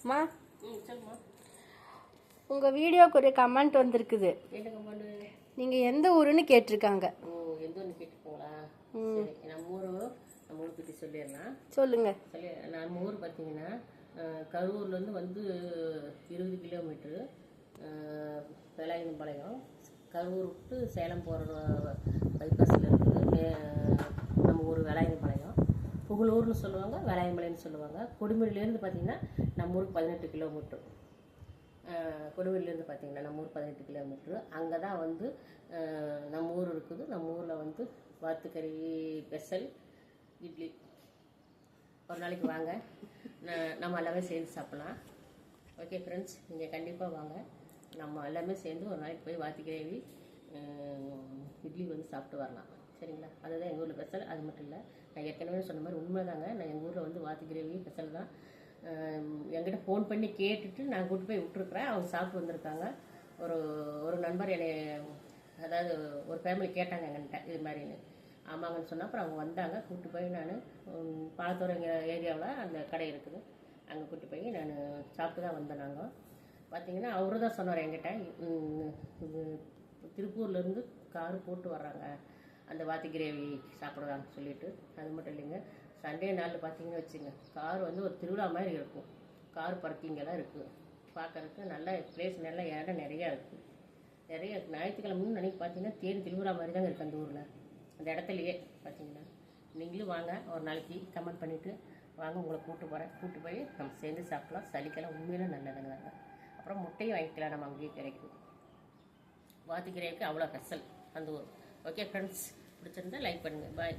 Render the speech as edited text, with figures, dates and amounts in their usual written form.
மா சொல்லுமா. உங்கள் வீடியோக்கு ஒரு கமெண்ட் வந்திருக்குது. என்ன கமெண்ட்? நீங்கள் எந்த ஊருன்னு கேட்டிருக்காங்க. ஓ, எந்த ஊர்னு கேட்டுக்கோங்களா? சரி, நம்ம ஊர் பற்றி சொல்லிடலாம். சொல்லுங்கள். நம்ம ஊர் பார்த்தீங்கன்னா கரூர்லேருந்து வந்து 20 கிலோமீட்ரு, வேலாயுதம்பாளையம். கரூர் விட்டு சேலம் போகிற பைபாஸில் இருக்குது நம்ம ஊர் வேலாயுதம்பாளையம். புகழூர்னு சொல்லுவாங்க, வேலாயுதம்பாளையம்னு சொல்லுவாங்க. கொடுமுடியிலேருந்து பார்த்தீங்கன்னா நம்ம ஊருக்கு 18 கிலோமீட்ரு. கொடுமுடியிலேருந்து பார்த்தீங்கன்னா நம்ம ஊர் 18 கிலோமீட்ரு. அங்கே தான் வந்து நம்ம ஊர் இருக்குது. நம்ம ஊரில் வந்து வாத்துக்கறி ஸ்பெஷல் இட்லி. ஒரு நாளைக்கு வாங்க, நம்ம எல்லாமே சேர்ந்து சாப்பிட்லாம். ஓகே ஃப்ரெண்ட்ஸ், நீங்கள் கண்டிப்பாக வாங்க. நம்ம எல்லாமே சேர்ந்து ஒரு நாளைக்கு போய் வாத்து கிரேவி இட்லி வந்து சாப்பிட்டு வரலாம். சரிங்களா? அதுதான் எங்கள் ஊரில் ஸ்பெஷல். அது மட்டும் இல்லை, நான் ஏற்கனவே சொன்ன மாதிரி உண்மைதாங்க. நான் எங்கள் ஊரில் வந்து வாத்து கிரேவி ஸ்பெஷல் தான். என்கிட்ட ஃபோன் பண்ணி கேட்டுட்டு நான் கூட்டு போய் விட்டுருக்குறேன். அவங்க சாப்பிட்டு வந்திருக்காங்க. ஒரு நண்பர் என்னை, அதாவது ஒரு ஃபேமிலி கேட்டாங்க என்கிட்ட இது மாதிரின்னு. ஆமாங்கன்னு சொன்னால் அப்புறம் அவங்க வந்தாங்க. கூப்பிட்டு போய் நான் பாலத்தோர ஏரியாவில் அந்த கடை இருக்குது, அங்கே கூப்பிட்டு போய் நான் சாப்பிட்டு தான் வந்தேன். நாங்கள் பார்த்தீங்கன்னா அவரு தான் சொன்னார் என்கிட்ட, திருப்பூர்லேருந்து காரு போட்டு வர்றாங்க அந்த வாத்து கிரேவி சாப்பிடுவாங்கன்னு சொல்லிட்டு. அது மட்டும் இல்லைங்க, சண்டே நாளில் பார்த்தீங்கன்னு வச்சுங்க, கார் வந்து ஒரு திருவிழா மாதிரி இருக்கும். கார் பார்க்கிங்கெல்லாம் இருக்குது. பார்க்கறதுக்கு நல்ல பிளேஸ், நல்ல இடம் நிறையா இருக்குது. நிறைய ஞாயிற்றுக்கிழமைன்னு நினைக்க பார்த்தீங்கன்னா தேடி திருவிழா மாதிரி தாங்க இருக்குது அந்த ஊரில். அந்த இடத்துலையே பார்த்தீங்கன்னா நீங்களும் வாங்க. ஒரு நாளைக்கு கமெண்ட் பண்ணிவிட்டு வாங்க, உங்களை கூப்பிட்டு போகிறேன். கூப்பிட்டு போய் நம்ம சேர்ந்து சாப்பிட்லாம். சளிக்கெல்லாம் உண்மையில நல்லதுங்க. அப்புறம் முட்டையும் வாங்கிக்கலாம், நம்ம அங்கேயே கிடைக்கும். வாத்து கிரேவிக்கு அவ்வளோ ஸ்பெஷல் அந்த ஊர். ஓகே ஃப்ரெண்ட்ஸ், பிடிச்சிருந்தா லைக் பண்ணுங்கள். பாய்.